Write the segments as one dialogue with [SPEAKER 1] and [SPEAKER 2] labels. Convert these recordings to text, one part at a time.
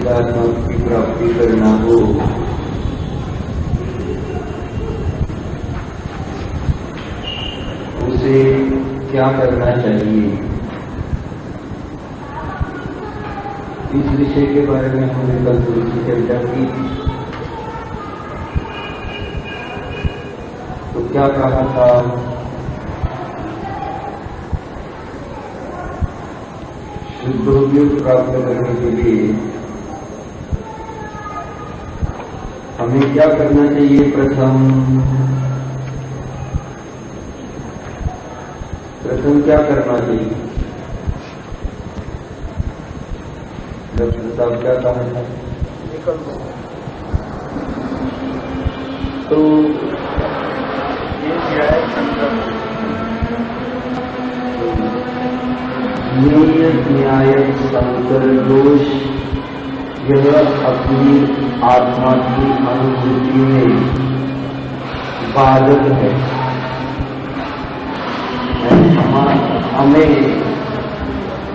[SPEAKER 1] परमात्मा की प्राप्ति करना हो उसे क्या करना चाहिए, इस विषय के बारे में हमने कल थोड़ी सी चर्चा की। तो क्या कहा था, शुद्धोद्योग प्राप्त करने के लिए हमें क्या करना चाहिए। प्रथम क्या करना चाहिए, डॉक्टर साहब क्या कहा था। तो न्याय संकर दोष यह अपनी आत्मा की अनुभूति में बाधक है। हमें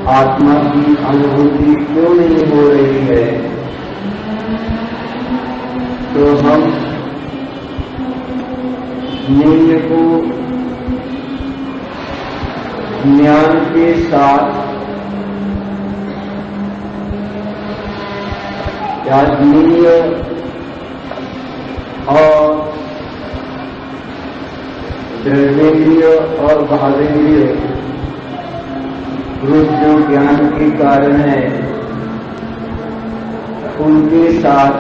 [SPEAKER 1] आत्मा की अनुभूति क्यों नहीं हो रही है, तो हम ज्ञेय को ज्ञान के साथ या ज्ञेय और द्रव्येंद्रिय और भावेंद्रिय रूप जो ज्ञान के कारण है उनके साथ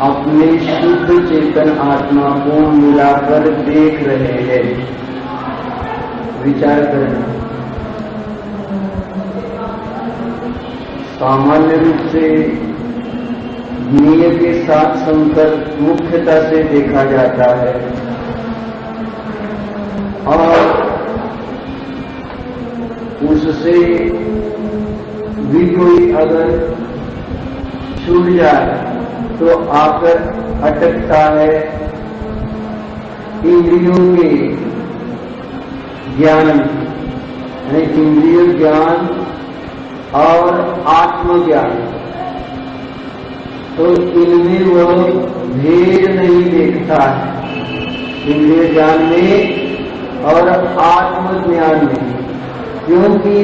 [SPEAKER 1] अपने शुद्ध चेतन आत्मा को मिलाकर देख रहे हैं। विचार करें, सामान्य रूप से ज्ञेय के साथ संकर मुख्यता से देखा जाता है और उससे भी कोई अगर छूट जाए तो आकर अटकता है इंद्रियों के ज्ञान, इंद्रिय ज्ञान और आत्मज्ञान। तो इनमें वह भेद नहीं देखता है, इंद्रिय ज्ञान में और आत्मज्ञान में, क्योंकि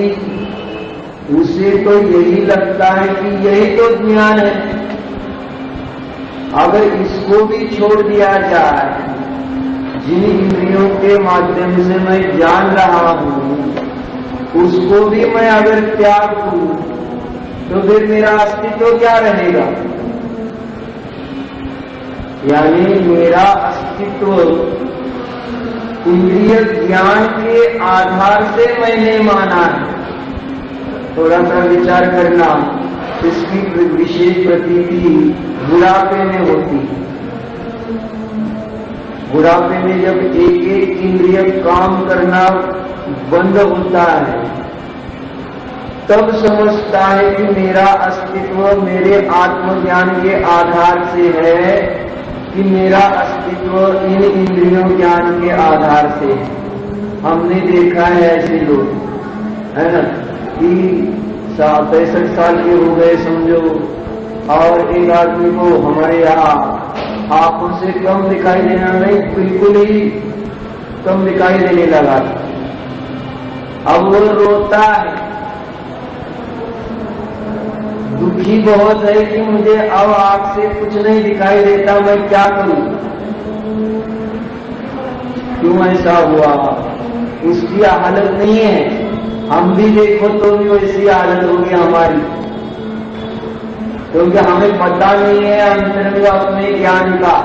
[SPEAKER 1] उसे तो यही लगता है कि यही तो ज्ञान है। अगर इसको भी छोड़ दिया जाए, जिन इंद्रियों के माध्यम से मैं जान रहा हूं उसको भी मैं अगर त्याग दूं तो फिर मेरा अस्तित्व क्या रहेगा। यानी मेरा अस्तित्व इंद्रिय ज्ञान के आधार से मैंने माना है। थोड़ा सा विचार करना, इसकी विशेष प्रतीति बुढ़ापे में होती है। बुढ़ापे में जब एक एक इंद्रिय काम करना बंद होता है तब समझता है कि मेरा अस्तित्व मेरे आत्मज्ञान के आधार से है, कि मेरा अस्तित्व इन इंद्रियों ज्ञान के आधार से है। हमने देखा है ऐसे लोग, है ना, कि 65 साल के हो गए समझो, और एक आदमी को हमारे यहाँ आंखों से कम दिखाई देना नहीं, बिल्कुल ही कम दिखाई देने लगा। अब वो रोता है, दुखी बहुत है कि मुझे अब आंख से कुछ नहीं दिखाई देता, मैं क्या करूं, क्यों ऐसा हुआ। उसकी हालत नहीं है, हम भी देखो तो भी वैसी हालत होगी हमारी, क्योंकि हमें पता नहीं है अंतर में अपने ज्ञान का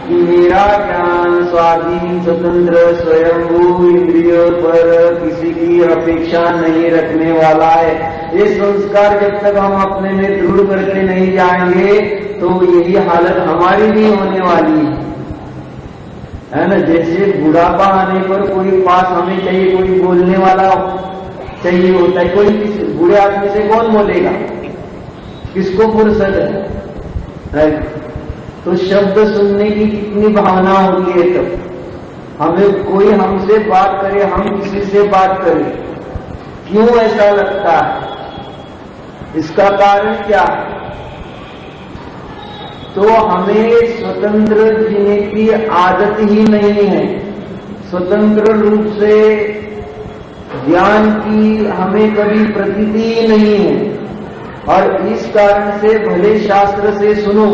[SPEAKER 1] कि मेरा ज्ञान स्वाधीन स्वतंत्र स्वयंभू इंद्रियों पर किसी की अपेक्षा नहीं रखने वाला है। ये संस्कार जब तक हम अपने में दृढ़ करके नहीं जाएंगे तो यही हालत हमारी भी होने वाली है ना। जैसे बुढ़ापा आने पर कोई पास हमें चाहिए, कोई बोलने वाला चाहिए होता है। कोई बूढ़े आदमी से कौन बोलेगा, किसको फुर्सत है। तो शब्द सुनने की कितनी भावना होती है, तब हमें कोई हमसे बात करे, हम किसी से बात करें, क्यों ऐसा लगता है। इसका कारण क्या है? तो हमें स्वतंत्र जीने की आदत ही नहीं है, स्वतंत्र रूप से ज्ञान की हमें कभी प्रतीति ही नहीं है। और इस कारण से भले शास्त्र से सुनो,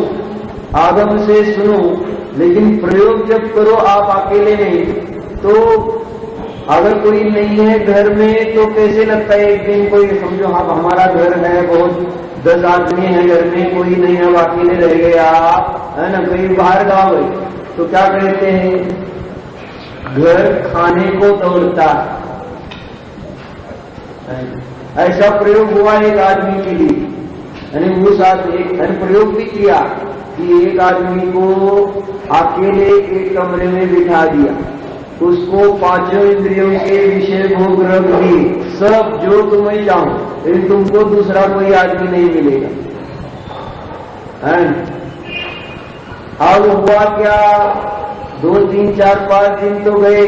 [SPEAKER 1] आगम से सुनो, लेकिन प्रयोग जब करो आप अकेले नहीं, तो अगर कोई नहीं है घर में तो कैसे लगता है? एक दिन कोई समझो आप हमारा घर है, बहुत 10 आदमी है घर में, कोई नहीं है, अकेले रह गए आप, है ना, कहीं बाहर गाँव है, तो क्या कहते हैं? घर खाने को दौड़ता है। ऐसा प्रयोग हुआ एक आदमी के लिए, यानी वो साथ एक प्रयोग भी किया कि एक आदमी को अकेले एक कमरे में बिठा दिया, उसको 5 इंद्रियों के विषय भोग रख दिए, सब जो तुम्हें चाहो, लेकिन तुमको दूसरा कोई आदमी नहीं मिलेगा। अब हुआ क्या? 2, 3, 4, 5 दिन तो गए।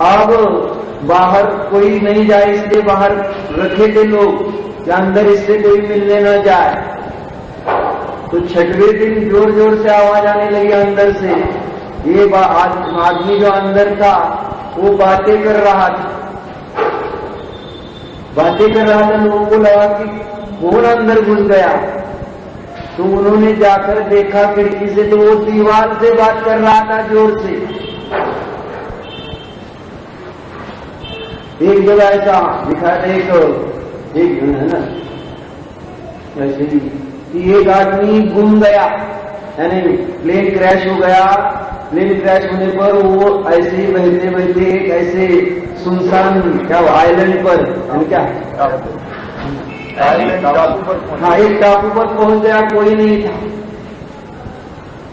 [SPEAKER 1] अब बाहर कोई नहीं जाए इसलिए बाहर रखे थे लोग कि अंदर इससे कोई मिलने न जाए। तो 6वें दिन जोर जोर से आवाज आने लगी अंदर से। ये आदमी जो अंदर था वो बातें कर रहा था, लोगों को लगा कि कौन अंदर घुस गया। तो उन्होंने जाकर देखा खिड़की से, तो वो दीवार से बात कर रहा था जोर से। एक जगह ऐसा दिखा, एक है ना ऐसे कि एक आदमी गुम गया, यानी प्लेन क्रैश हो गया। प्लेन क्रैश होने पर वो ऐसे ही बहते बहते एक ऐसे सुनसान क्या आइलैंड पर, क्या हाँ, एक टापू पर पहुंच गया, कोई नहीं था।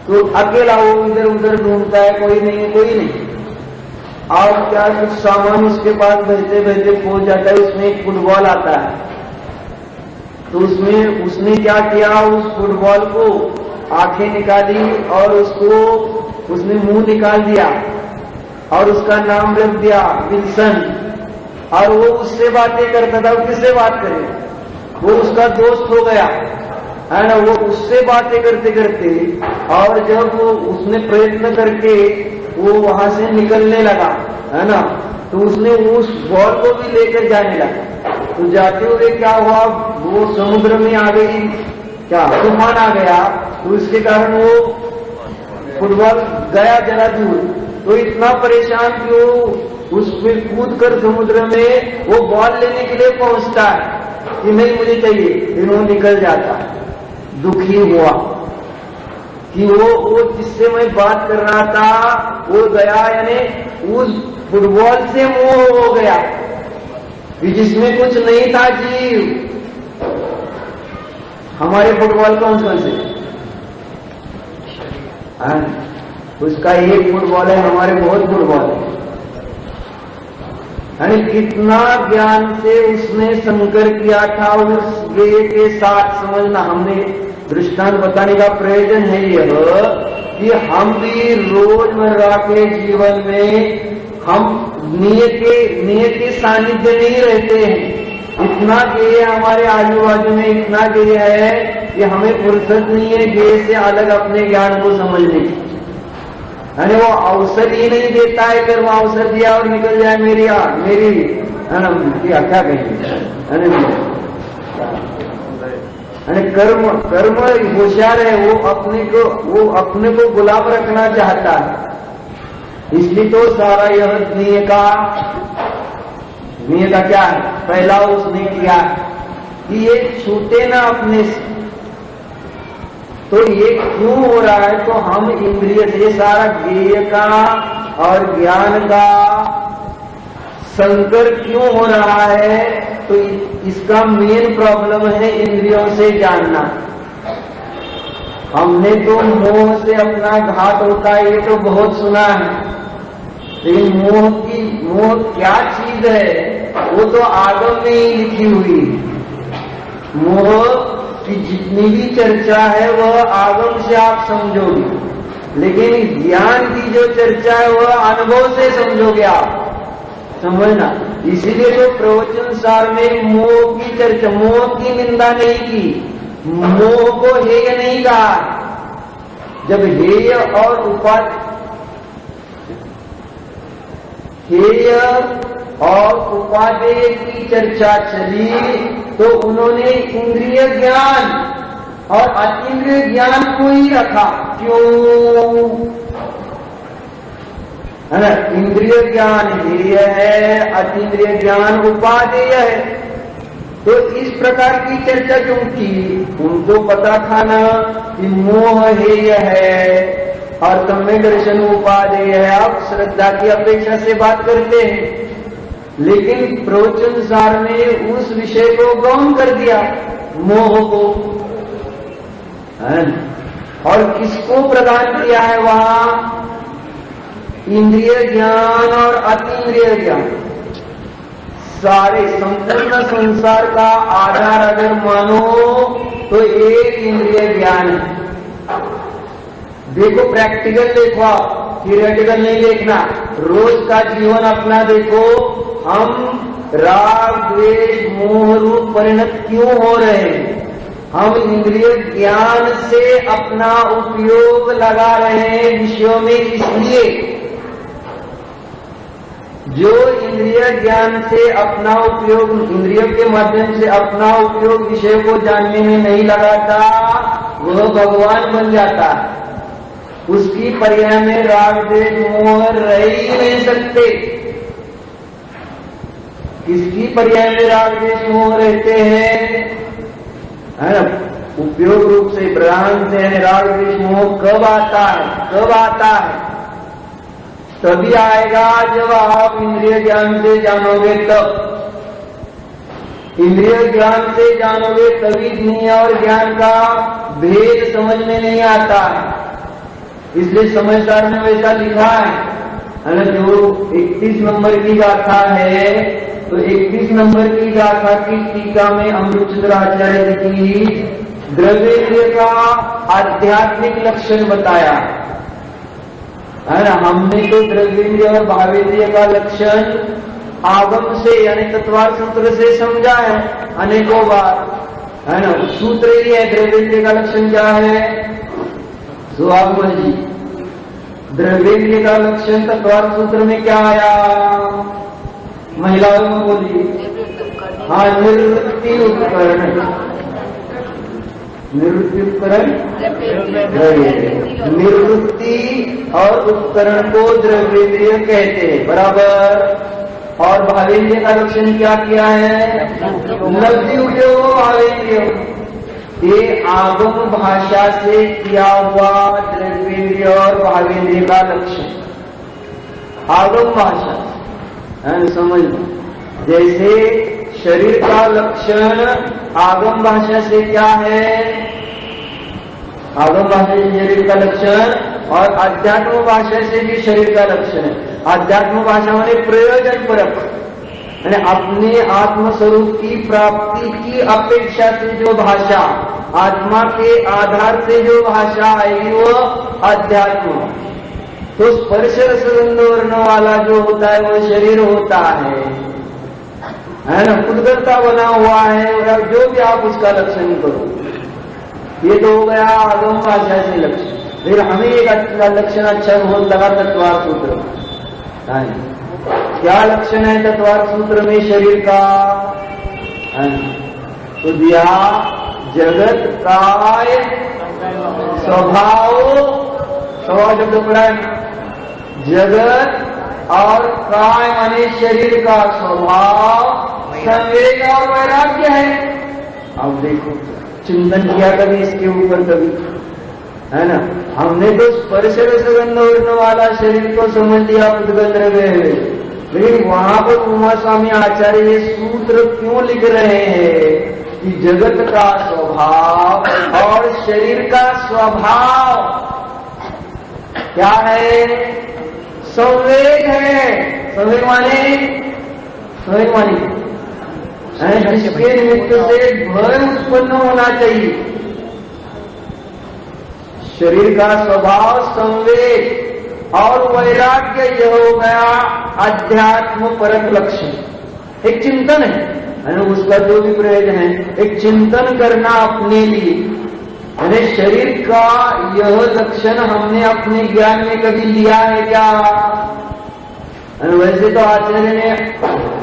[SPEAKER 1] तो अकेला वो इधर उधर ढूंढता है, कोई नहीं। और क्या कुछ सामान उसके पास बहते बहते पहुंच जाता है। उसमें एक फुटबॉल आता है, तो उसने क्या किया, उस फुटबॉल को आंखें निकाली और उसने मुंह निकाल दिया और उसका नाम रख दिया विल्सन। और वो उससे बातें करता था। वो किससे बात करे? वो उसका दोस्त हो गया, है ना। वो उससे बातें करते करते, और जब उसने प्रयत्न करके वो वहां से निकलने लगा, है ना, तो उसने उस बॉल को भी लेकर जाने लगा। तो जाते हुए क्या हुआ, वो समुद्र में आ गई, क्या तूफान आ गया। तो इसके कारण वो फुटबॉल गया जरा दूर। तो इतना परेशान कि वो उसमें कूद कर समुद्र में वो बॉल लेने के लिए पहुंचता है कि नहीं मुझे चाहिए, फिर वो निकल जाता है। दुखी हुआ कि वो जिससे मैं बात कर रहा था वो गया, यानी उस फुटबॉल से मोह हो गया कि जिसमें कुछ नहीं था जीव। हमारे फुटबॉल कौन से? उसका एक फुटबॉल है, हमारे बहुत फुटबॉल है। यानी कितना ज्ञान से उसने संकर किया था उस गेय के साथ। समझना, हमने दृष्टांत बताने का प्रयोजन है यह कि हम भी रोजमर्रा के जीवन में हम नियत के सानिध्य नहीं रहते हैं। इतना गेय हमारे आजू बाजू में, इतना गेय है कि हमें फुर्सत नहीं है गेय से अलग अपने ज्ञान को समझने की। यानी वो अवसर ही नहीं देता है। अगर वो अवसर दिया और निकल जाए मेरी क्या कहेंगे, कर्म होशियार है, वो अपने को गुलाम रखना चाहता है। इसलिए तो सारा यह नियत का क्या है, पहला उसने किया कि ये छूटे ना अपने से। तो ये क्यों हो रहा है? तो हम इंद्रिय से सारा ज्ञेय का और ज्ञान का संकर क्यों हो रहा है? तो इसका मेन प्रॉब्लम है इंद्रियों से जानना। हमने तो मोह से अपना घात होता है ये तो बहुत सुना है, लेकिन मोह क्या चीज है वो तो आगम में ही लिखी हुई है। मोह की जितनी भी चर्चा है वह आगम से आप समझोगे, लेकिन ज्ञान की जो चर्चा है वह अनुभव से समझोगे आप। समझना। इसीलिए तो प्रवचन सार में मोह की चर्चा, मोह की निंदा नहीं की, मोह को हेय नहीं कहा। जब हेय और हेय और उपादेय की चर्चा चली तो उन्होंने इंद्रिय ज्ञान और अतीन्द्रिय ज्ञान को ही रखा। क्यों? है ना, इंद्रिय ज्ञान हेय है, अतीन्द्रिय ज्ञान उपादेय है। तो इस प्रकार की चर्चा क्यों की? उनको पता था ना कि मोह हेय है और सम्यक दर्शन उपादेय है। आप श्रद्धा की अपेक्षा से बात करते हैं, लेकिन प्रवचन सार ने उस विषय को गौण कर दिया, मोह को। और किसको प्रदान किया है वहां? इंद्रिय ज्ञान और अतीन्द्रिय ज्ञान। सारे संपूर्ण संसार का आधार अगर मानो तो एक इंद्रिय ज्ञान है। देखो, प्रैक्टिकल देखो, आप थियोरेटिकल नहीं देखना। रोज का जीवन अपना देखो, हम राग द्वेष मोह रूप परिणत क्यों हो रहे हैं? हम इंद्रिय ज्ञान से अपना उपयोग लगा रहे हैं विषयों में। इसलिए जो इंद्रिय ज्ञान से अपना उपयोग, इंद्रियों के माध्यम से अपना उपयोग विषय को जानने में नहीं लगाता, वह भगवान बन जाता है। उसकी पर्याय में राग द्वेष मोह रह ही नहीं सकते। किसकी पर्याय में राग द्वेष मोह रहते हैं? है ना, उपयोग रूप से भ्रांत है। राग द्वेष मोह कब आता है? कब आता है? तभी आएगा जब आप इंद्रिय ज्ञान से जानोगे। तब इंद्रिय ज्ञान से जानोगे तभी दुनिया और ज्ञान का भेद समझ में नहीं आता है। इसलिए समझदार ने वैसा लिखा है ना। जो 31 नंबर की गाथा है, तो 31 नंबर की गाथा की टीका में अमृतचंद्र आचार्य की द्रव्येंद्रिय का आध्यात्मिक लक्षण बताया है ना। हमने तो द्रव्येंद्रिय और भावेंद्रिय का लक्षण आगम से यानी तत्वार सूत्र से समझा है अनेकों बार, है ना। सूत्र ही है द्रव्येंद्रिय का लक्षण क्या है? सुहागमन जी, द्रव्येंद्रिय का लक्षण तत्वार सूत्र में क्या आया? महिलाओं में बोलिए। हाँ, निवृत्ति उपकरण। निवृत्ति उपकरण, निवृत्ति और उपकरण को द्रव्येंद्रिय कहते हैं, बराबर। और भावेंद्रिय का लक्षण क्या किया है? लब्धि उपयोग भावेंद्रिय। ये आगम भाषा से किया हुआ द्रव्येंद्रिय और भावेंद्रिय का लक्षण आगम भाषा है, समझ लो। जैसे शरीर का लक्षण आगम भाषा से क्या है? आगम भाषा से शरीर का लक्षण, और अध्यात्म भाषा से भी शरीर का लक्षण है। अध्यात्म भाषा माने प्रयोजन परक, यानी अपने आत्मस्वरूप की प्राप्ति की अपेक्षा से जो भाषा, आत्मा के आधार से जो भाषा आएगी वो अध्यात्म। तो स्पर्श रसगंध वर्ण वाला जो होता है वो शरीर होता है ना, उद्गरता बना हुआ है, और जो भी आप उसका लक्षण करो। ये तो हो गया आगम भाषा से लक्षण। फिर हमें एक लक्षण अच्छा बहुत लगा तत्वार सूत्र। क्या लक्षण है तत्वार सूत्र में शरीर का? तो दिया जगत काय स्वभाव, स्वभाव शब्द पड़ा है। जगत और काय माने शरीर का स्वभाव संवेग और वैराग्य है। अब देखो, चिंतन किया कभी इसके ऊपर, कभी, है ना। हमने तो स्पर्श रसगंध वर्ण वाला शरीर को समझ लिया उद्गत द्रव्य है, लेकिन वहां पर उमा स्वामी आचार्य ये सूत्र क्यों लिख रहे हैं कि जगत का स्वभाव और शरीर का स्वभाव क्या है? संवेग है। संवेग माने जिसके निमित्त से भय उत्पन्न होना चाहिए। शरीर का स्वभाव संवेग, और वैराग्य यह हो गया अध्यात्म परक लक्ष्य, एक चिंतन है उसका जो भी प्रयोजन है, एक चिंतन करना अपने लिए। यानी शरीर का यह लक्षण हमने अपने ज्ञान में कभी लिया है क्या? वैसे तो आचार्य ने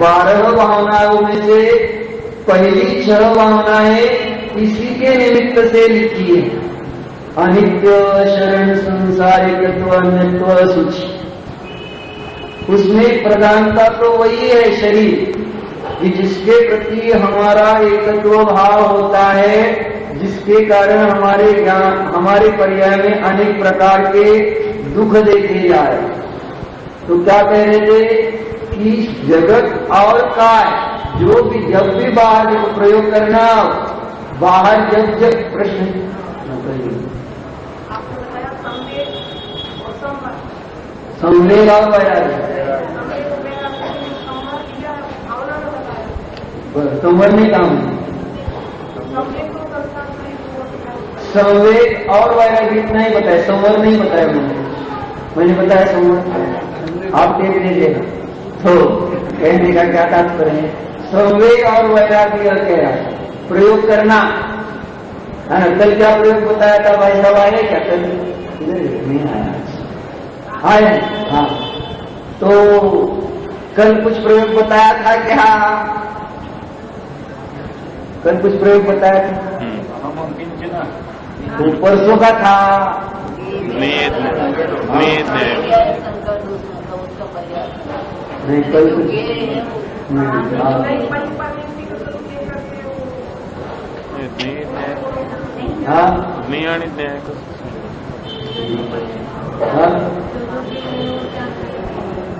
[SPEAKER 1] 12 भावनाओं में से पहली 6 भावनाएं इसी के निमित्त से लिखी है, अनित्य, शरण, संसारिकत्व, अन्यत्व, सूची। उसमें प्रधानता तो वही है शरीर कि जिसके प्रति हमारा एकत्व भाव होता है, जिसके कारण हमारे ज्ञान, हमारे पर्याय में अनेक प्रकार के दुख देखे जाए। तो क्या कह रहे थे कि जगत और काय जो भी जब भी बाहर प्रयोग करना, बाहर जब जब प्रश्न संवेग और वैराग्य संवरने काम, संवेग और वैराग्य इतना ही बताया, संवर नहीं बताया मैंने बताया संवर, आप देख लीजिएगा। तो कहने का क्या तात्पर्य है? संवेग और वैराग्य कह रहा है प्रयोग करना है ना। कल क्या प्रयोग बताया था भाई साहब? आए क्या कल? नहीं आया, आए? हाँ, तो कल कुछ प्रयोग बताया था क्या? कल कुछ प्रयोग बताया था, तो परसों का था नहीं, कल कुछ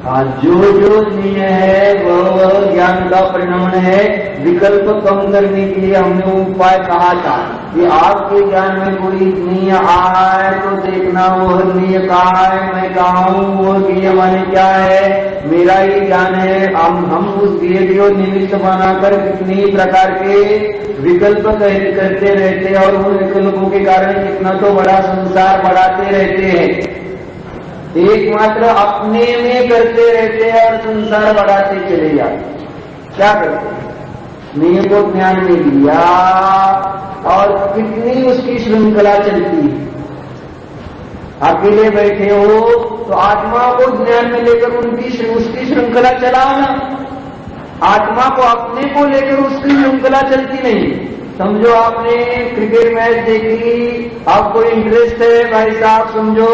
[SPEAKER 1] हाँ, जो जो नियम है वह ज्ञान का परिणाम है। विकल्प कम करने के लिए हमने उपाय कहा था कि आपके ज्ञान में कोई निय आए तो देखना वह निय कहा है, मैं कहा हूँ वह निय माने क्या है, मेरा ही ज्ञान है। हम उस दिए को निमित्त बनाकर कितनी प्रकार के विकल्प करते रहते हैं और उन विकल्पों के कारण कितना तो बड़ा संसार बढ़ाते रहते हैं। एकमात्र अपने में करते रहते हैं और संसार बढ़ाते चले जाते। क्या करते हैं? नियम को ज्ञान में लिया और कितनी उसकी श्रृंखला चलती है। अकेले बैठे हो तो आत्मा को ज्ञान में लेकर उसकी श्रृंखला चलाओ ना। आत्मा को अपने को लेकर उसकी श्रृंखला चलती नहीं। समझो आपने क्रिकेट मैच देखी, आपको इंटरेस्ट है भाई साहब, समझो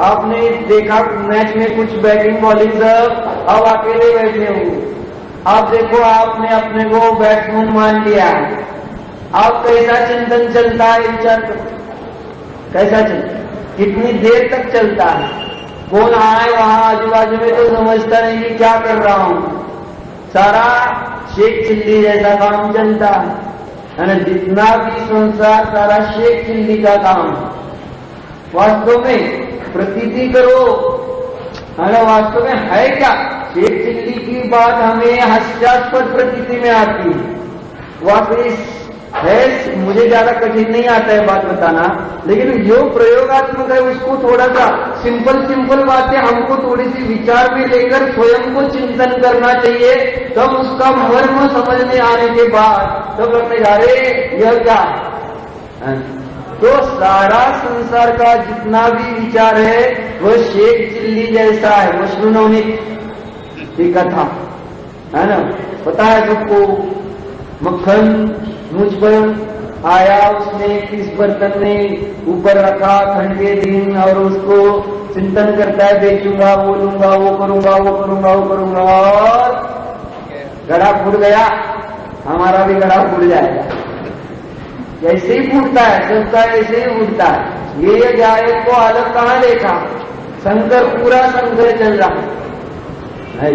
[SPEAKER 1] आपने देखा मैच में कुछ बैटिंग बॉलिंग सब, अब अकेले बैठे हो। आप देखो आपने अपने को बैट्समैन मान लिया, अब कैसा चिंतन चलता है? विचार करो कैसा चलता है, कितनी देर तक चलता है? कौन आए वहां आजू बाजू में तो समझता नहीं कि क्या कर रहा हूं। सारा शेख चिल्ली जैसा काम चलता है ना। जितना भी संसार सारा शेख चिल्ली का काम है। वास्तव में प्रतीति करो है ना, वास्तव में है क्या? शेख चिल्ली की बात हमें हास्यास्पद प्रतीति में आती है। वाकई है, मुझे ज्यादा कठिन नहीं आता है बात बताना, लेकिन जो प्रयोगात्मक है उसको थोड़ा सा सिंपल बातें हमको थोड़ी सी विचार में लेकर स्वयं को चिंतन करना चाहिए। तब उसका मर्म समझ में आने के बाद तब लगने जा रहे यह क्या है। तो सारा संसार का जितना भी विचार है वह शेख चिल्ली जैसा है। वैष्णव की कथा है ना, पता है सबको। मक्खन मुझ पर आया, उसने किस बर्तन में ऊपर रखा ठंडे दिन, और उसको चिंतन करता है बेचूंगा, वो लूंगा, वो करूंगा, वो करूंगा, वो करूंगा, और गड़ा फूट गया। हमारा भी गड़ा फूट जाएगा। ऐसे ही फूटता है, सबका ऐसे ही फूटता है। ये गायक को अलग कहाँ देखा? शंकर, पूरा शंकर चल रहा है।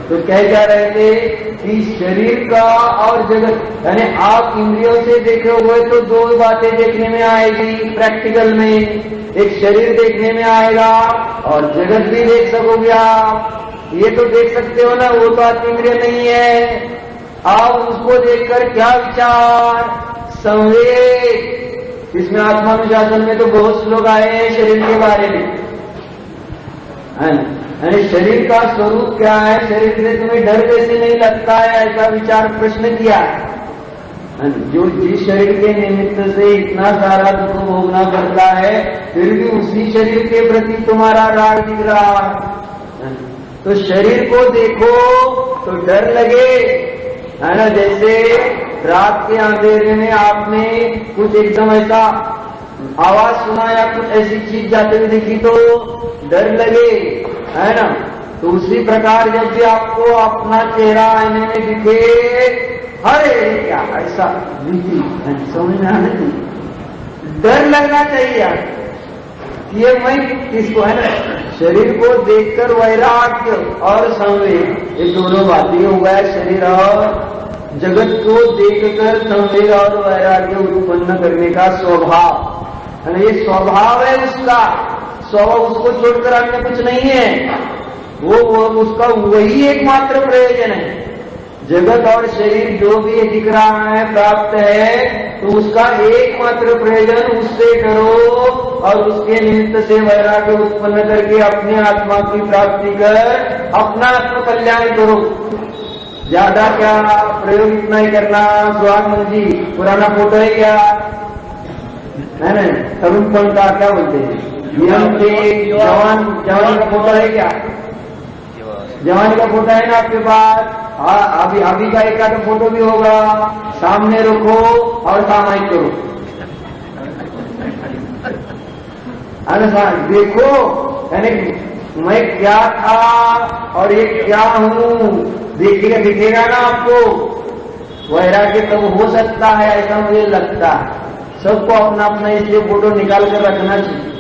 [SPEAKER 1] तो कह क्या रहे थे कि शरीर का और जगत, यानी आप इंद्रियों से देखे हुए तो दो बातें देखने में आएगी प्रैक्टिकल में। एक शरीर देखने में आएगा और जगत भी देख सकोगे आप। ये तो देख सकते हो ना, वो तो आत्मेंद्रिय नहीं है। आप उसको देखकर क्या विचार, संवेग। इसमें आत्मानुशासन में तो बहुत श्लोक आए हैं शरीर के बारे में। है ना? यानी शरीर का स्वरूप क्या है, शरीर से तुम्हें डर कैसे नहीं लगता है, ऐसा विचार प्रश्न किया है। जो जिस शरीर के निमित्त से इतना सारा दुख भोगना पड़ता है, फिर भी उसी शरीर के प्रति तुम्हारा राग दिख रहा है। तो शरीर को देखो तो डर लगे, है ना? जैसे रात के अंधेरे में आपने कुछ एकदम ऐसा आवाज सुना या कुछ ऐसी चीज जाते हुए देखी तो डर लगे, है ना? तो उसी प्रकार जब भी आपको अपना चेहरा आईने में दिखे, अरे क्या ऐसा रीति समझ में आने नहीं, डर लगना चाहिए। ये मैं किसको, है ना? शरीर को देखकर वैराग्य और संवेग, ये दोनों बातें हो गया। शरीर और जगत को देखकर संवेग और वैराग्य उत्पन्न करने का स्वभाव, है ना? ये स्वभाव है उसका, स्वभाव उसको छोड़कर अन्य कुछ नहीं है। वो उसका वही एकमात्र प्रयोजन है। जगत और शरीर जो भी दिख रहा है, प्राप्त है, तो उसका एकमात्र प्रयोजन उससे डरो और उसके निमित्त से वैराग्य उत्पन्न करके अपने आत्मा की प्राप्ति कर अपना आत्म कल्याण करो। ज्यादा क्या प्रयोग इतना ही करना। सुहागमन जी, पुराना फोटो है क्या, है ना? तरुणपन का क्या बोलते हैं, नियम के जवान का फोटो है क्या? जवान का फोटो है ना आपके पास? अभी का एक आध फोटो भी होगा, सामने रखो और सामायिक करो। अनुसार देखो, यानी मैं क्या था और ये क्या हूँ, दिखेगा ना आपको। वैराग्य तब हो सकता है, ऐसा मुझे लगता है। सबको अपना अपना इसलिए फोटो निकाल कर रखना चाहिए।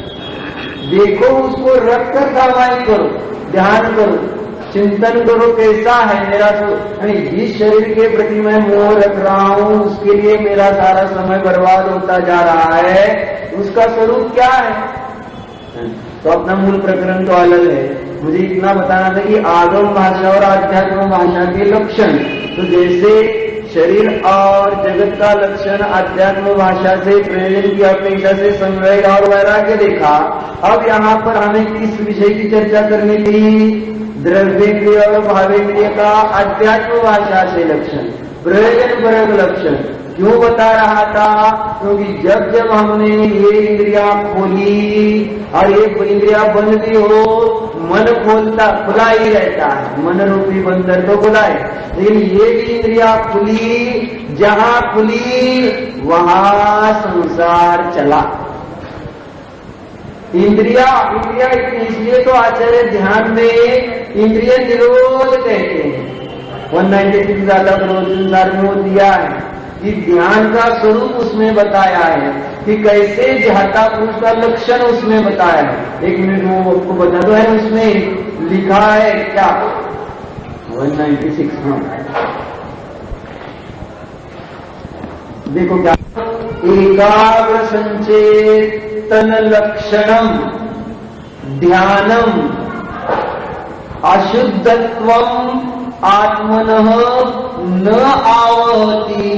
[SPEAKER 1] देखो, उसको रखकर सामायिक करो, ध्यान करो, चिंतन करो कैसा है मेरा जिस शरीर के प्रति मैं मोह रख रहा हूँ, उसके लिए मेरा सारा समय बर्बाद होता जा रहा है, उसका स्वरूप क्या है। तो अपना मूल प्रकरण तो अलग है। मुझे इतना बताना था कि आगम भाषा और आध्यात्म भाषा के लक्षण। तो जैसे शरीर और जगत का लक्षण आध्यात्म भाषा से प्रयोजन की अपेक्षा से संवेग और वैराग्य देखा। अब यहाँ पर हमें किस विषय की चर्चा करनी थी? द्रव्येंद्रिय और भावेंद्रिय का अध्यात्म भाषा से लक्षण, प्रयोजन परक लक्षण क्यों बता रहा था? क्योंकि जब हमने ये इंद्रिया खोली और ये इंद्रिया बंद भी हो, मन खुला ही रहता है, मन रूपी बंदर तो खुला है, लेकिन ये भी इंद्रिया खुली, जहां खुली वहां संसार चला। इंद्रिया इसलिए तो आचार्य ध्यान में इंद्रिय निरोध कहते हैं। 196 ज्यादा संसार में वो दिया है कि ध्यान का स्वरूप उसमें बताया है कि कैसे ध्याता पुरुष का लक्षण उसमें बताया है। एक मिनट वो आपको बता दो, है उसमें लिखा है क्या? 196 देखो क्या, एकाग्र संचेतन लक्षणम ध्यानम अशुद्धत्वम आत्मनः न आवति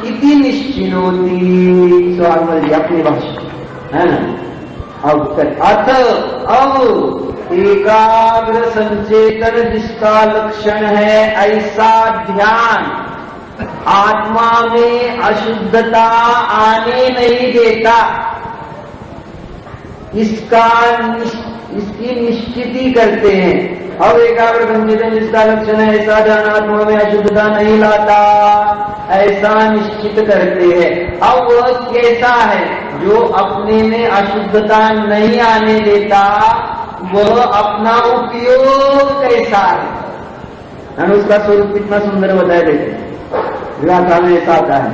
[SPEAKER 1] इति निश्चिनोति। स्वामी जी अपनी भाषा है ना। अब एकाग्र संचेतन जिसका लक्षण है, ऐसा ध्यान आत्मा में अशुद्धता आने नहीं देता। इसकी निश्चिति करते हैं। अब एकाग्र संचेतन जिसका लक्षण है, ऐसा ध्यान आत्मा में अशुद्धता नहीं लाता, ऐसा निश्चित करते हैं। अब वह कैसा है? जो अपने में अशुद्धता नहीं आने देता, वह अपना उपयोग कैसा है? उसका स्वरूप कितना सुंदर बताया देते गाथा में ऐसा आता है,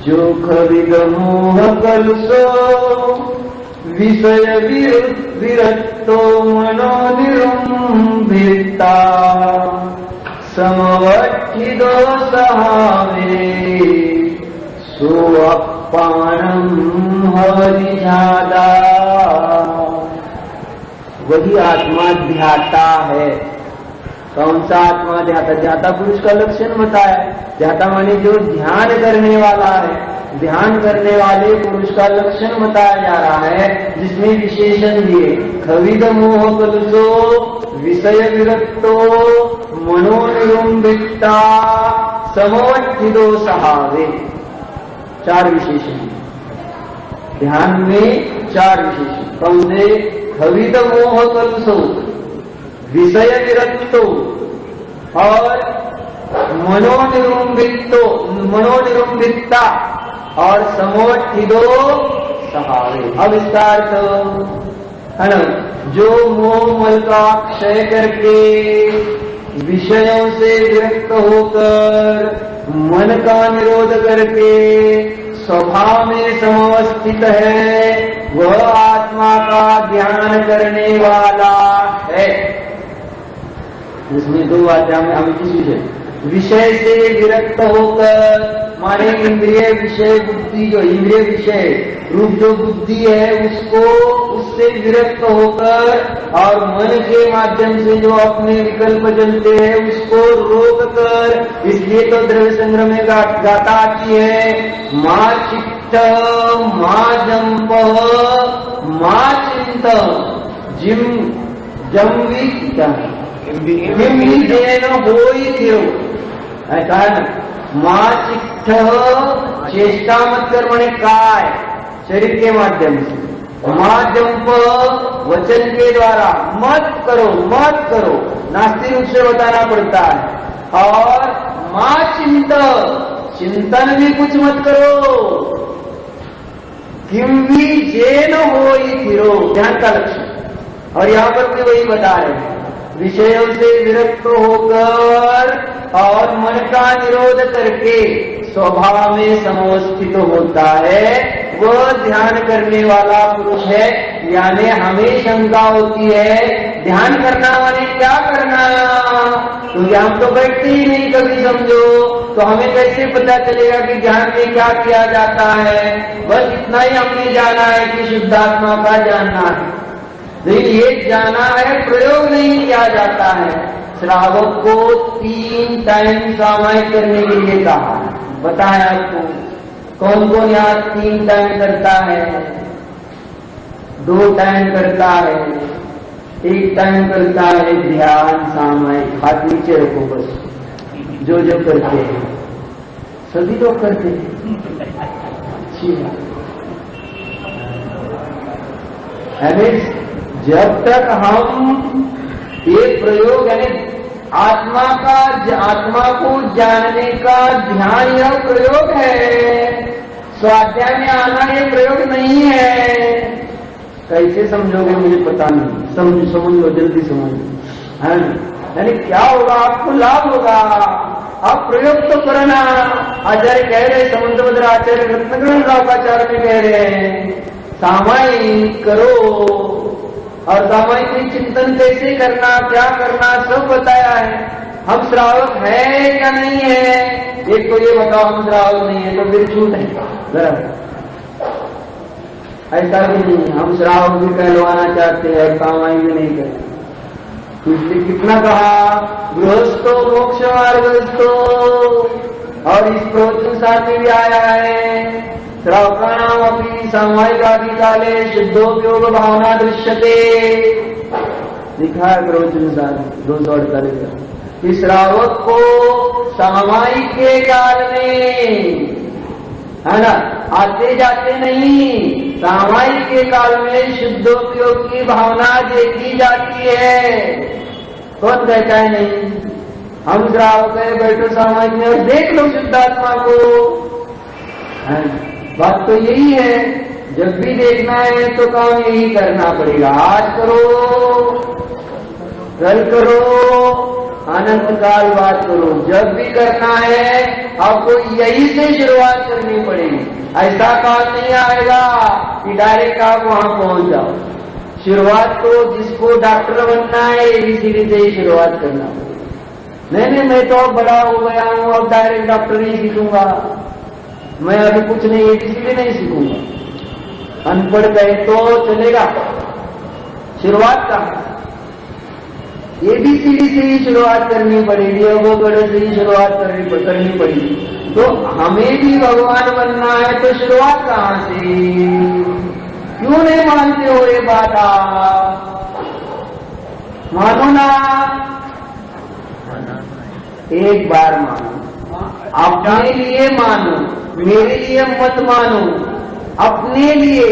[SPEAKER 1] जो खविद मोह कलुषो विषय विरक्तो मनो निरुंभिता समवच्छिदो सहावे सोअपानम हरिजादा। वही आत्मा ध्याता है। कौन सा आत्मा ध्याता? ध्याता पुरुष का लक्षण बताया। ध्याता माने जो ध्यान करने वाला है, ध्यान करने वाले पुरुष का लक्षण बताया जा रहा है, जिसमें विशेषण दिए। खविद मोह कलुषो विषय विरक्तो मनोनिरुंभिता समवस्थितो सहावे। 4 विशेषण ध्यान में, 4 विशेषण। कौन से? खविद मोह कलुषो विषय विरक्तो और मनोनिरुंभिता और समवस्थितो सहावे। अब इसका अर्थ है ना, जो मोह मल का क्षय करके विषयों से विरक्त होकर मन का निरोध करके स्वभाव में समवस्थित है, वह आत्मा का ध्यान करने वाला है। इसमें 2 बातें हमें किस विषय से विरक्त होकर, माने इंद्रिय विषय बुद्धि, जो इंद्रिय विषय रूप जो बुद्धि है उसको, उससे विरक्त होकर और मन के माध्यम से जो अपने विकल्प चलते हैं उसको रोक कर। इसलिए तो द्रव्य संग्रह में गाथा आती है, माँ चित्त माँ जंप माँ चिंत जिम जम्वी ऐसा है ना। माँ चित्त चेष्टा मत कर, मने काय शरीर के माध्यम से, माँ जंप वचन के द्वारा मत करो, मत करो, नास्तिक रूप से बताना पड़ता है। और माँ चिंतन भी कुछ मत करो। किम भी जेन होई थिरो, ध्यान का लक्ष्य। और यहाँ पर भी वही बता रहे हैं, विषयों से विरक्त होकर और मन का निरोध करके स्वभाव में समवस्थित होता है, वह ध्यान करने वाला पुरुष है। यानी हमें शंका होती है, ध्यान करना माने क्या करना? क्योंकि हम तो बैठते ही नहीं कभी, समझो, तो हमें कैसे पता चलेगा कि ध्यान में क्या किया जाता है? बस इतना ही हमने जाना है कि शुद्धात्मा का जानना है, लेकिन ये जाना है, प्रयोग नहीं किया जाता है। श्रावक को 3 टाइम सामायिक करने के लिए कहा, बताया आपको। कौन कौन यहाँ 3 टाइम करता है? 2 टाइम करता है, 1 टाइम करता है ध्यान सामायिक। हाथ नीचे रखो बस, जो करते हैं सभी लोग करते हैं। अच्छी बात। जब तक हम ये प्रयोग यानी आत्मा को जानने का ध्यान, यह प्रयोग है। स्वाध्याय में आना ये प्रयोग नहीं है। कैसे समझोगे मुझे पता नहीं, समझो जल्दी समझो। यानी क्या होगा? आपको लाभ होगा। आप प्रयोग तो करना। आचार्य कह रहे, समुद्रभद्र आचार्य रत्नग्रहण रावकाचार्य में कह रहे हैं, सामायिक करो। और सामायिक में चिंतन कैसे करना, क्या करना, सब बताया है। हम श्रावक है क्या नहीं है? एक तो ये बताओ, हम श्रावक नहीं है तो फिर छूट है जरा। ऐसा भी नहीं, हम श्रावक भी कहलवाना चाहते हैं और सामायिक भी नहीं करते। इसलिए कितना कहा, गृहस्थो मोक्ष मार्गस्थो। और इस प्रवचन साथ में भी आया है, श्रावकाणाम अपनी सामायिक आदि काले शुद्धोपयोग भावना दृश्यते। लिखा है प्रवचन साथ 248। इस श्रावक को सामायिक के काल में, है ना, आते जाते नहीं, सामायिक के काल में शुद्धोपयोग की भावना देखी जाती है। कौन कहता है नहीं? हम श्रावक है, बैठो सामायिक में और देख लो शुद्धात्मा को। बात तो यही है, जब भी देखना है तो काम यही करना पड़ेगा। आज करो, कल करो, अनंत काल बात करो, जब भी करना है आपको यही से शुरुआत करनी पड़ेगी। ऐसा काल नहीं आएगा कि डायरेक्ट आप वहां पहुंच जाओ। शुरुआत तो जिसको डॉक्टर बनना है एबीसीडी से ही शुरुआत करना पड़ेगा। नहीं, मैं तो अब बड़ा हो गया हूं, अब डायरेक्ट डॉक्टर ही सीखूंगा, मैं अभी कुछ नहीं एबीसीडी नहीं सीखूंगा। अनपढ़ कहे तो चलेगा? शुरुआत कहाँ? एबीसीडी से ही शुरुआत करनी पड़ेगी, वो गढ़ से ही शुरुआत करनी पड़ेगी। तो हमें भी भगवान बनना है तो शुरुआत कहां से? क्यों नहीं मानते हो ये बात? आप मानो ना, एक बार मानो, अपने लिए मानो, मेरे लिए मत मानो, अपने लिए।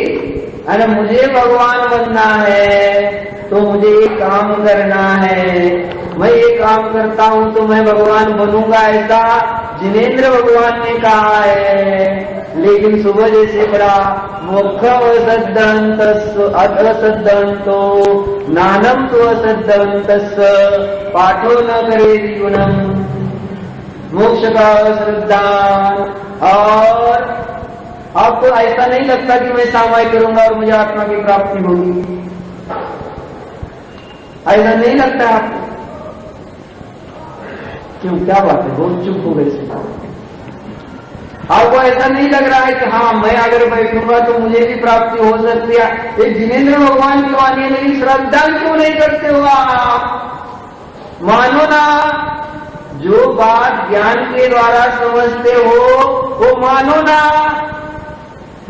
[SPEAKER 1] अरे मुझे भगवान बनना है तो मुझे ये काम करना है, मैं ये काम करता हूं तो मैं भगवान बनूंगा, ऐसा जिनेन्द्र भगवान ने कहा है। लेकिन सुबह जैसे पड़ा मोक्षम असद्दंतो नानम तो असद्दंतस् पाठो न करे जीवनम, मोक्ष का श्रद्धा। और आपको ऐसा नहीं लगता कि मैं सामायिक करूंगा और मुझे आत्मा की प्राप्ति होगी? ऐसा नहीं लगता आपको? क्यों, क्या बात है, बहुत चुप हो गए। आपको ऐसा नहीं लग रहा है कि हाँ मैं अगर बैठूंगा तो मुझे भी प्राप्ति हो सकती है? ये जिनेन्द्र भगवान की वाणी है, लेकिन श्रद्धा क्यों नहीं करते हो आप? मानो ना, जो बात ज्ञान के द्वारा समझते हो वो मानो ना।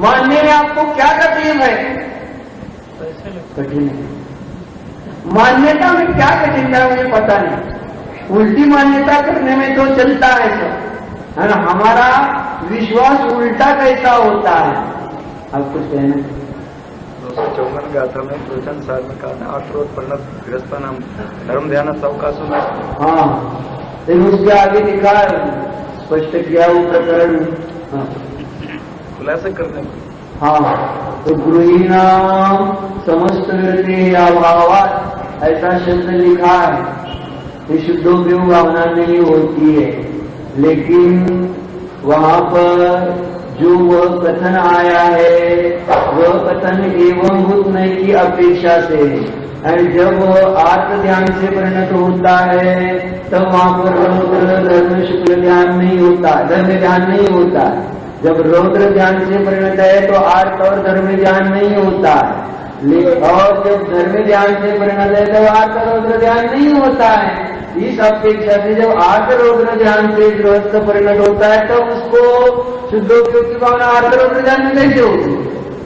[SPEAKER 1] मानने में आपको क्या तकलीफ है? कठिन है। मान्यता में क्या कठिनता है मुझे पता नहीं। उल्टी मान्यता करने में तो चलता है सब, है ना। हमारा विश्वास उल्टा कैसा होता है? अब कुछ कहना?
[SPEAKER 2] 254 गाथा में प्रवचन सार में कहा आक्रोधपर्ण गृहस्थ नाम धर्म ध्यान अवकाश में।
[SPEAKER 1] हाँ, लेकिन उसके आगे लिखा स्पष्ट किया वो प्रकरण। हाँ,
[SPEAKER 2] खुलासा करने को।
[SPEAKER 1] हाँ, तो गृहीणाम समस्त वृत्ति अभावात ऐसा शब्द लिखा है। ये शुद्धोपयोग भावना नहीं होती है, लेकिन वहां पर जो वह कथन आया है वह कथन एवं भूत नहीं की अपेक्षा से है। और जब आत्म ध्यान से परिणत होता है तब वहां पर रौद्र धर्म शुक्ल ध्यान नहीं होता, धर्म ध्यान नहीं होता। जब रौद्र ध्यान से परिणत है तो आर्त और धर्म ध्यान नहीं होता है, और जब धर्म ध्यान से परिणत है तो आर्त और रौद्र ध्यान नहीं होता है। इस अपेक्षा से जब आर्त रौद्र ध्यान से गृहस्थ परिणत होता है तो उसको शुद्धोपयोग की भावना आर्त रौद्र ध्यान में कैसे होगी?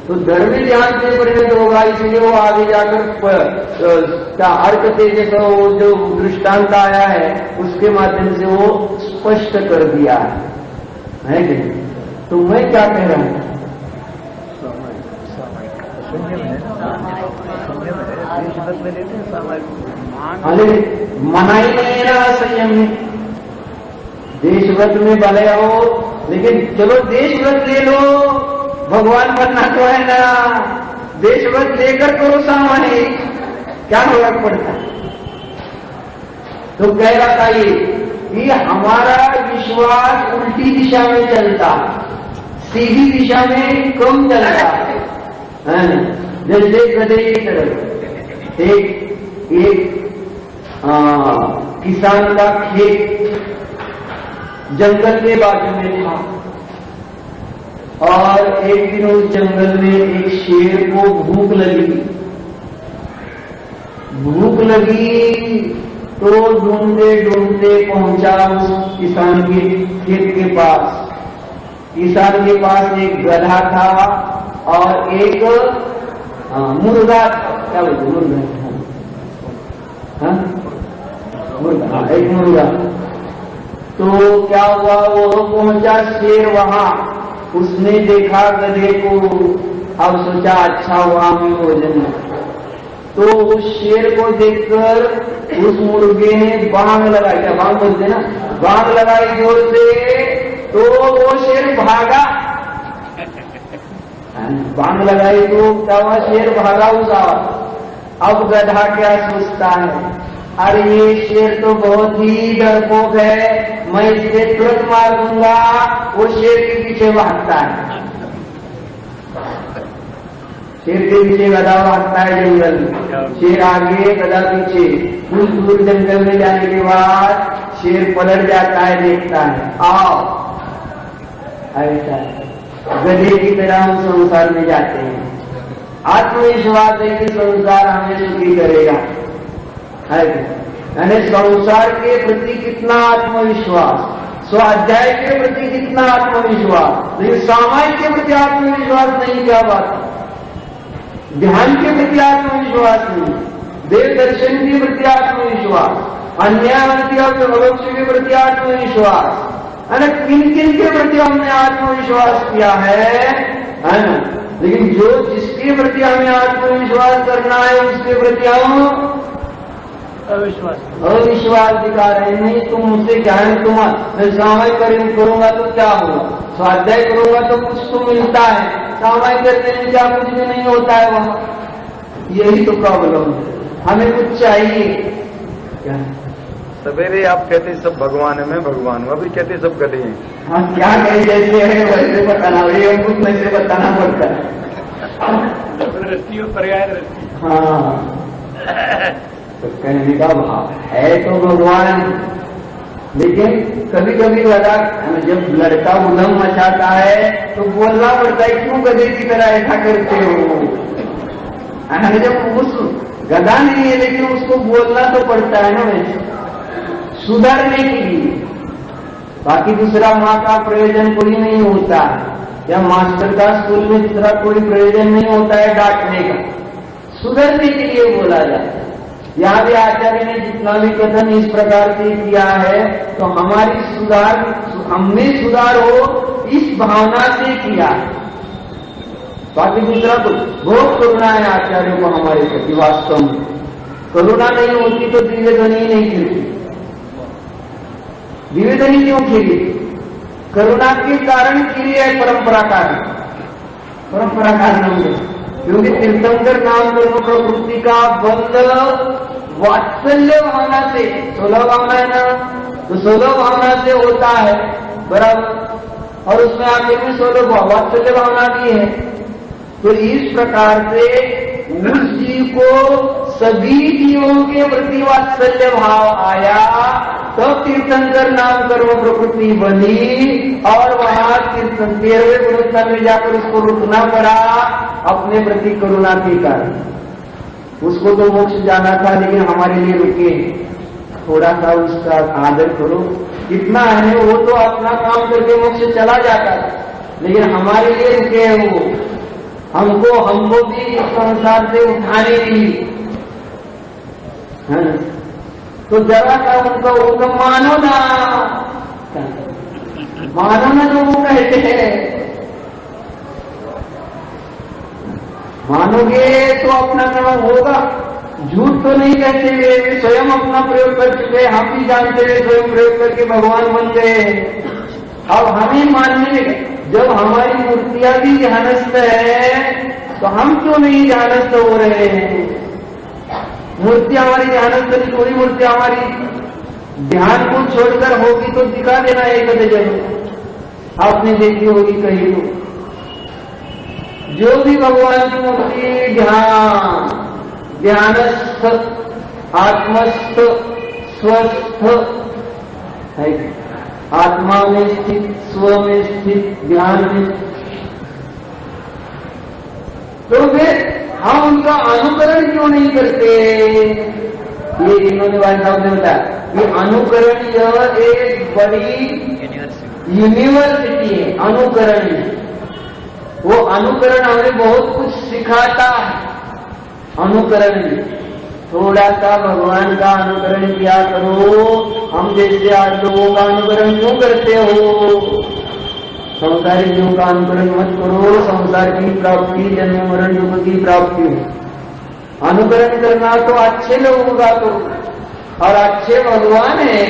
[SPEAKER 1] तो धर्म ध्यान से परिणत होगा, इसलिए वो आगे जाकर अर्थ से जैसा वो जो दृष्टांत आया है उसके माध्यम से वो स्पष्ट कर दिया है कि? तो मैं क्या कह रहा हूं? अरे मनाई नहीं ना संयम में, देशव्रत में भले हो, लेकिन चलो देशव्रत ले लो, भगवान बनना तो है ना। देशव्रत लेकर करो सामान्य, क्या फर्क पड़ता? तो कह रहा था ये हमारा विश्वास उल्टी दिशा में चलता, सीधी दिशा में कम चलता है। जैसे गधे की तरफ एक किसान का खेत जंगल के बाजू में था, और एक दिन उस जंगल में एक शेर को भूख लगी तो ढूंढते ढूंढते पहुंचा उस किसान के खेत के पास। किसान के पास एक गधा था और एक मुर्गा, क्या बोलते मुर्गा, एक मुर्गा। तो क्या हुआ, वो पहुंचा शेर वहां, उसने देखा गधे को, अब सोचा अच्छा हुआ हमें भोजन। तो उस शेर को देखकर उस मुर्गे ने बांग लगाई, क्या बांग बोलते ना, बांग लगाई जोर से, तो वो शेर भागा। बांग लगाई तो क्या हुआ, शेर भागा उस आवाज। अब गधा क्या सोचता है, अरे ये शेर तो बहुत ही डरपोक है, मैं इसे तुरंत मार दूंगा। वो शेर के पीछे भागता है, शेर के पीछे गधा भागता है जंगल में, शेर आगे गधा पीछे। कुछ दूर जंगल में जाने के बाद शेर पलट जाता है, देखता है आओ, ऐसा गधे की तरह हम संसार में जाते हैं। आत्मविश्वास है कि संसार हमें सुखी करेगा, है यानी संसार के प्रति कितना आत्मविश्वास, स्वाध्याय के प्रति कितना आत्मविश्वास, लेकिन सामायिक के प्रति आत्मविश्वास नहीं, क्या बात है। ध्यान के प्रति आत्मविश्वास नहीं, देव दर्शन के प्रति आत्मविश्वास, अन्याय अवक्ष के प्रति आत्मविश्वास, है ना, किन किन के प्रति हमने आत्मविश्वास किया है ना। लेकिन जो जिसके प्रति हमें आत्मविश्वास करना है उसके प्रति हम अविश्वास दिखा रहे हैं। नहीं, तुम मुझसे क्या है, मैं सामायिक करूंगा तो क्या होगा, स्वाध्याय करूंगा तो कुछ तो मिलता है, सामायिक करने में क्या कुछ भी नहीं होता है वहां। यही तो प्रॉब्लम है, हमें कुछ चाहिए। क्या
[SPEAKER 2] सवेरे आप कहते सब भगवान है, मैं भगवान हूँ, अभी कहते सब गधे हैं।
[SPEAKER 1] हाँ, क्या कहे, जैसे है वैसे बताना, ये कुछ वैसे बताना पड़ता है।
[SPEAKER 3] जबरदस्ती और पर्याय दृष्टि।
[SPEAKER 1] हाँ, तो कहने का भाव है तो भगवान, लेकिन कभी कभी लगा जब लड़का उलम मचाता है तो बोलना पड़ता है, क्यों गधे की तरह ऐसा करते हो। जब उस गधा नहीं है लेकिन उसको बोलना तो पड़ता है ना वैसे, सुधारने के लिए। बाकी दूसरा माँ का प्रयोजन कोई नहीं होता, या मास्टर का स्कूल में दूसरा कोई प्रयोजन नहीं होता है डांटने का, सुधरने के लिए बोला जाता है। यहाँ भी आचार्य ने जितना भी कथन इस प्रकार से किया है तो हमारी सुधार, हमें सुधार हो इस भावना से किया। बाकी दूसरा तो बहुत करुणा है आचार्य को हमारे प्रति, वास्तव में करुणा नहीं होती तो दिव्य ध्वनि ही नहीं खिलती। दिव्य ध्वनि क्यों खिली? करुणा के कारण खिली है परंपरा नाम है, क्योंकि तीर्थंकर नाम कर्म प्रवृत्ति का बंद वात्सल्य भावना से, 16 भावना है ना, तो 16 भावना से होता है बराबर, और उसमें आखिर में 16 वात्सल्य भावना भी है। तो इस प्रकार से उस जीव को सभी जीवों के प्रति वात्सल्य भाव आया, तब तीर्थंकर नाम कर्म प्रकृति बनी, और वहां 13वें पुरस्कार में जाकर उसको रुकना पड़ा अपने प्रति करुणा के कारण। उसको तो मोक्ष जाना था लेकिन हमारे लिए रुके, थोड़ा सा उसका आदर करो, कितना है वो तो अपना काम करके मोक्ष चला जाता था, लेकिन हमारे लिए रुके हैं वो, हमको भी इस संसार से उठाने के लिए, है ना। तो जरा सा उनको मानो ना जो वो कहते हैं, मानोगे तो अपना काम होगा। झूठ तो नहीं कहते हुए, वे स्वयं अपना प्रयोग कर चुके, हम भी जानते हुए स्वयं प्रयोग करके भगवान बन गए। अब हमें मानने जब हमारी मूर्तियां भी ध्यानस्थ है तो हम क्यों नहीं ध्यानस्थ हो रहे हैं? मूर्ति हमारी ध्यानस्थ नहीं, कोई मूर्ति हमारी ध्यान को छोड़कर होगी तो दिखा देना एक जरूर, आपने देखी होगी कहीं तो। जो भी भगवान की मूर्ति ध्यानस्थ, आत्मस्थ, स्वस्थ है, आत्मा में स्थित, स्व में स्थित, ध्यान में, तो वे हम उनका अनुकरण क्यों नहीं करते? ये इन्होंने भाई साहब ने बताया, ये अनुकरण यह एक बड़ी यूनिवर्सिटी है। अनुकरण, वो अनुकरण हमें बहुत कुछ सिखाता है। अनुकरण थोड़ा सा भगवान का अनुकरण किया करो। हम जैसे आज लोगों का अनुकरण क्यों करते हो? संसारी जीवों का अनुकरण मत करो, संसार की प्राप्ति, जन्म मरण दुख की प्राप्ति हो। अनुकरण करना तो अच्छे लोगों का करो, और अच्छे भगवान है,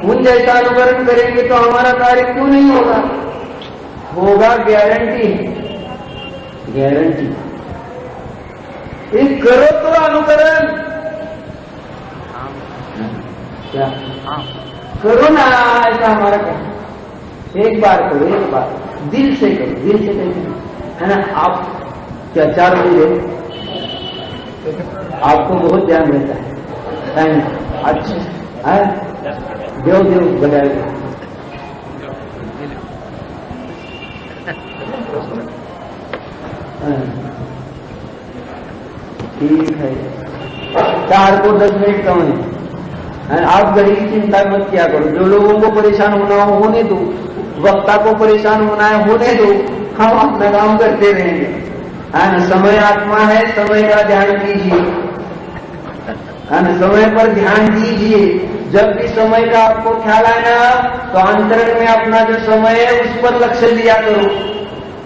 [SPEAKER 1] उन जैसा अनुकरण करेंगे तो हमारा कार्य क्यों नहीं होगा? होगा, गारंटी, गारंटी। एक करो तो अनुकरण, क्या करो ना, ऐसा हमारा कहना। एक बार करो, एक बार दिल से करो, दिल से करो, है ना। आप क्या 4 बजे आपको बहुत ध्यान रहता है ना, अच्छा है, देव बजाएगा। ठीक है, 4 को 10 मिनट कम है, आप घड़ी की चिंता मत किया करो, जो लोगों को परेशान होना हो होने दो, वक्ता को परेशान होना है होने दो, हम अपना काम करते रहेंगे, है ना। समय आत्मा है, समय का ध्यान कीजिए, है ना, समय पर ध्यान दीजिए। जब भी समय का आपको ख्याल आए ना, तो अंतरण में अपना जो समय है उस पर लक्ष्य दिया करो,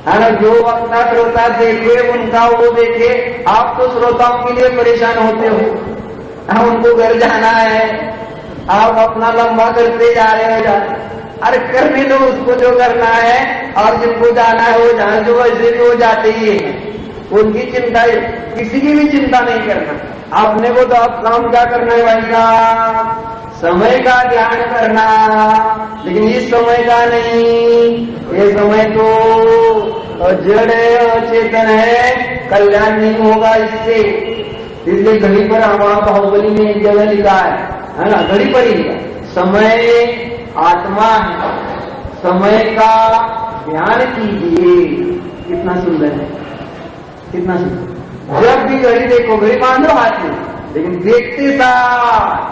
[SPEAKER 1] है ना। जो अपना श्रोता देखे उनका वो देखे, आप तो श्रोताओं के लिए परेशान होते हो, उनको घर जाना है, आप अपना लंबा करते जा रहे हो, अरे करने दो उसको जो करना है, और जिनको जाना है वो जाना, जो वैसे भी वो जाते ही है, उनकी चिंता, किसी की भी चिंता नहीं करना। आपने को तो आप काम क्या करना है भाई साहब, समय का ध्यान करना, लेकिन इस समय का नहीं, ये समय तो जड़ है, अचेतन है, कल्याण नहीं होगा इससे। इसलिए घड़ी पर हमारा बाहुबली में एक जगह लिखा है ना, घड़ी पर ही लिखा, समय आत्मा है, समय का ध्यान कीजिए। कितना सुंदर है, कितना सुंदर। जब भी घड़ी देखो, घड़ी बांधो हाथ में, लेकिन देखते साथ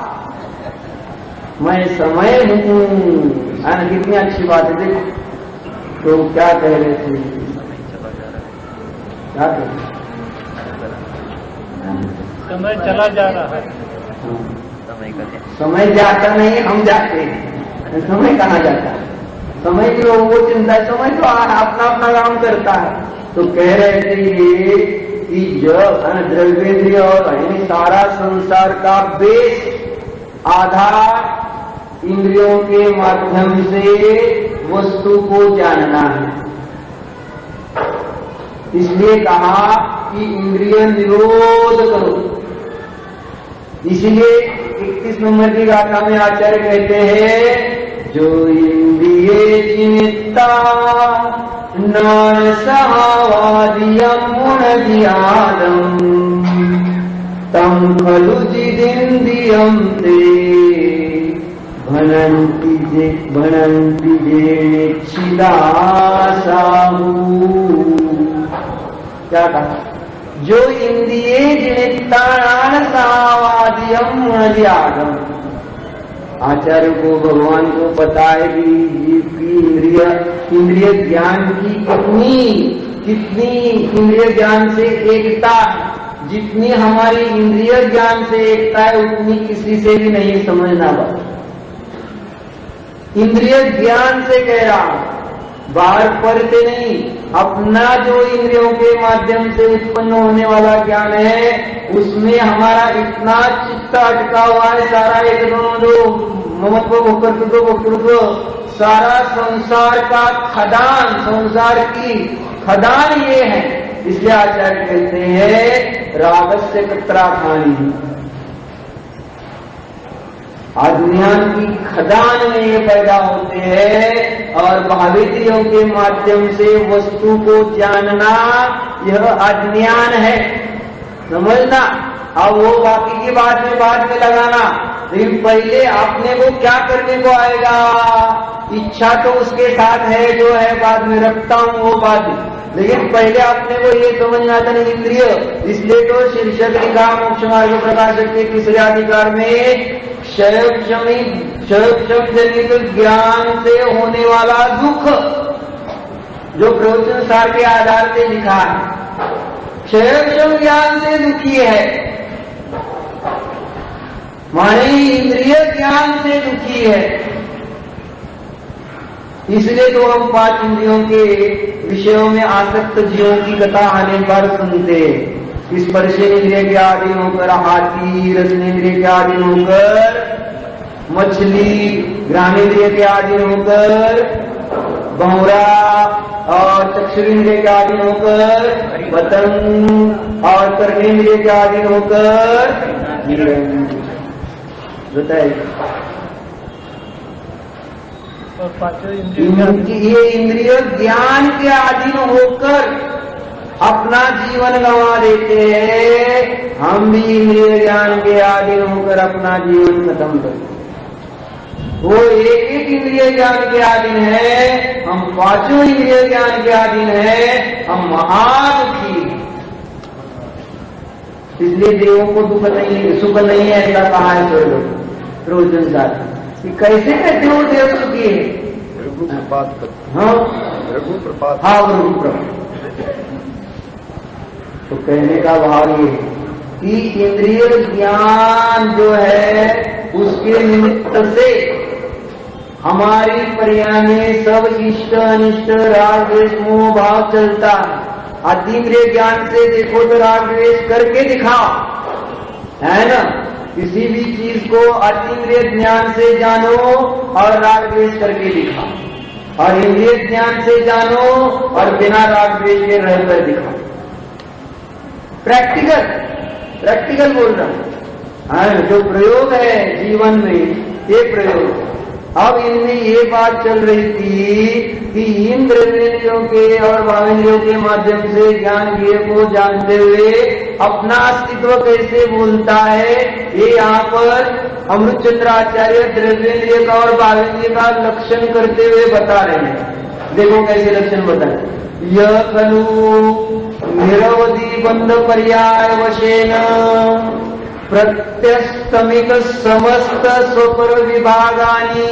[SPEAKER 1] मैं समय हूँ, है ना। कितनी अच्छी बात है। देखो तो क्या कह रहे थे, क्या कह रहे,
[SPEAKER 3] समय चला जा रहा है,
[SPEAKER 1] समय जाता नहीं, हम जाते हैं। समय कहाँ जाता है, समय की लोगों को चिंता है, समय तो अपना अपना काम करता है। तो कह रहे थे ये कि जब द्रव्येंद्रिय और सारा संसार का बेस, आधार इंद्रियों के माध्यम से वस्तु को जानना है। इसलिए कहा कि इंद्रिय निरोध करो। इसलिए 31 नंबर की गाथा में आचार्य कहते हैं, जो इंद्रिये चित्ता नान सहावादियम गुणधियादम तम खलु जिदिंद्रियम ते भनन्ति जे छिदासाहू। क्या कहा, जो इंद्रिये जिनित्तान सावादियम गुणधियादम। आचार्य को, भगवान को पता है कि जीव की इंद्रिय ज्ञान की कितनी इंद्रिय ज्ञान से एकता, जितनी हमारी इंद्रिय ज्ञान से एकता है उतनी किसी से भी नहीं समझना बात। इंद्रिय ज्ञान से कह रहा हूं, बाहर पढ़ते नहीं, अपना जो इंद्रियों के माध्यम से उत्पन्न होने वाला ज्ञान है उसमें हमारा इतना चित्त अटका हुआ है, सारा एक दो ममत्व भोक्तृत्व, सारा संसार का खदान, संसार की खदान ये है। इसलिए आचार्य कहते हैं रागस्य कत्राखानी, अज्ञान की खदान में ये पैदा होते हैं, और भावित्रियों के माध्यम से वस्तु को जानना यह अज्ञान है, समझना। अब वो बाकी की बात में बाद में लगाना, लेकिन पहले अपने को क्या करने को आएगा, इच्छा तो उसके साथ है जो है, बाद में रखता हूं वो बात, लेकिन पहले अपने को ये समझ में आता नहीं इंद्रिय। इसलिए तो शीर्षक लिखा मोक्ष मार्ग प्रकाशक के तीसरे अधिकार में, क्षयक्षम जनित ज्ञान से होने वाला दुख, जो प्रवचन सार के आधार से लिखा है, क्षयक्षम ज्ञान से दुखी है, माने इंद्रिय ज्ञान से दुखी है। इसलिए तो हम 5 इंद्रियों के विषयों में आसक्त जीवों की कथा आने पर सुनते, स्पर्शेंद्रिय के आधीन होकर हाथी, रसनेन्द्रिय के आधीन होकर मछली, घ्राणेन्द्रिय के आधीन होकर भंवरा, और चक्षुरेंद्रिय के आधीन होकर पतंग, और कर्णेन्द्रिय के आधीन होकर बताइए। ये इंद्रिय ज्ञान के अधीन होकर अपना जीवन गंवा देते हैं, हम भी इंद्रिय ज्ञान के अधीन होकर अपना जीवन खत्म करते हैं। वो एक इंद्रिय ज्ञान के अधीन है, हम 5 इंद्रिय ज्ञान के अधीन है, हम महादुखी हैं। इसलिए देवों को दुख नहीं, सुख नहीं है, ऐसा कहा है स्वर्ग। प्रवचन साथ ये कैसे कहते हो देव सुखी है?
[SPEAKER 2] रघु प्रपात
[SPEAKER 1] हाँ
[SPEAKER 2] रघु प्रपात
[SPEAKER 1] हाँ रघु प्रपात। तो कहने का भाव ये है कि इंद्रिय ज्ञान जो है उसके निमित्त से हमारी पर्या में सब इष्ट अनिष्ट राग द्वेष मोह भाव चलता है। अतीन्द्रिय ज्ञान से देखो तो राग द्वेष करके दिखाओ, है ना? किसी भी चीज को अतीन्द्रिय ज्ञान से जानो और राग द्वेष करके दिखाओ, और इंद्रिय ज्ञान से जानो और बिना राग द्वेष के रहकर दिखाओ। प्रैक्टिकल बोल रहा हूं, जो प्रयोग है जीवन में ये प्रयोग। अब इनमें ये बात चल रही थी कि इन द्रव्येंद्रियों के और भावेंद्रियों के माध्यम से ज्ञान ज्ञेय को जानते हुए अपना अस्तित्व कैसे बोलता है, ये यहाँ पर अमृतचंद्र आचार्य द्रव्येंद्रिय का और भावेंद्रिय का लक्षण करते हुए बता रहे हैं। देखो कैसे लक्षण बताए। यह खलु निरवधि बंध पर्याय वशेन प्रत्यस्तमिक समस्त स्वपर विभागानी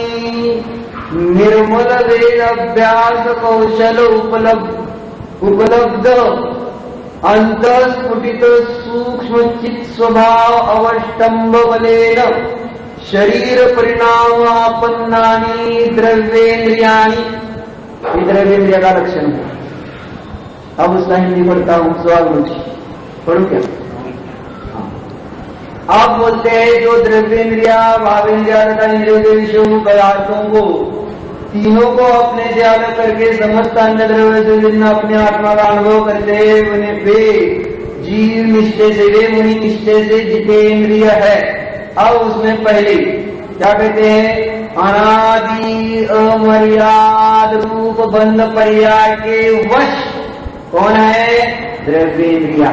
[SPEAKER 1] निर्मल वेद अभ्यास कौशल उपलब्ध अंतस्फुटित सूक्ष्म चित स्वभाव अवष्टम्भ बलेन शरीर परिणामापन्नानि द्रव्येन्द्रियाणि। द्रव्येन्द्रिय का लक्षण है। अब उसका हिंदी पढ़ता हूं, सवाल मुझे पढ़ू क्या? आप बोलते हैं जो द्रव्येंद्रिया भावेंद्रिया तथा इंद्रियों के विषयों पदार्थों को तीनों को अपने से अलग करके समस्त अन्य द्रव्य से भिन्न अपने आत्मा का अनुभव करते हैं वे जीव निष्ठे से, वे मुनि निष्ठे से जितेंद्रिय है। अब उसमें पहले क्या कहते हैं? अनादि अमर्याद रूप बंध पर्याय के वश कौन है? द्रव्येंद्रिया।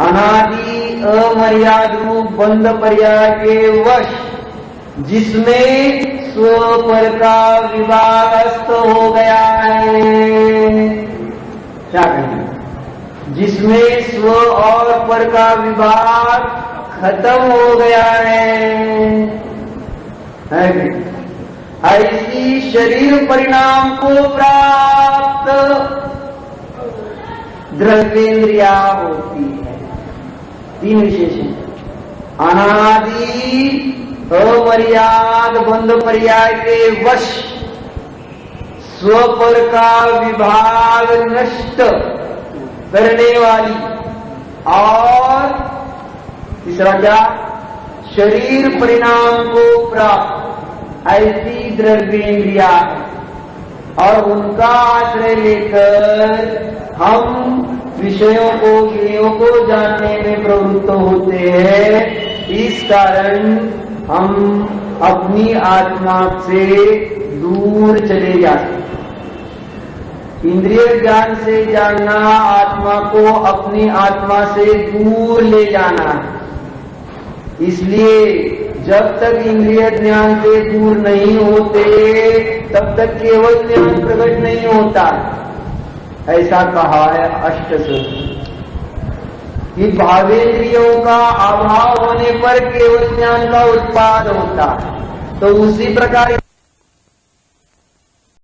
[SPEAKER 1] अनादि अमर्याद रूप बंध पर्याय के वश जिसमें स्वपर का विभाग अस्त हो गया है। क्या कहें? जिसमें स्व और पर का विभाग खत्म हो गया है ऐसी शरीर परिणाम को प्राप्त द्रव्येंद्रिया होती है। तीन विशेषण, अनादि अमर्याद बंध पर्याय के वश स्वपर का विभाग नष्ट करने वाली, और तीसरा क्या? शरीर परिणाम को प्राप्त ऐसी द्रव्येंद्रिया है। और उनका आश्रय लेकर हम विषयों को ज्ञेयों को जानने में प्रवृत्त होते हैं। इस कारण हम अपनी आत्मा से दूर चले जाते हैं। इंद्रिय ज्ञान से जानना आत्मा को अपनी आत्मा से दूर ले जाना है। इसलिए जब तक इंद्रिय ज्ञान से दूर नहीं होते तब तक केवल ज्ञान प्रकट नहीं होता। ऐसा कहा है अष्टसूत्र कि भावेंद्रियों का अभाव होने पर केवल ज्ञान का उत्पाद होता है। तो उसी प्रकार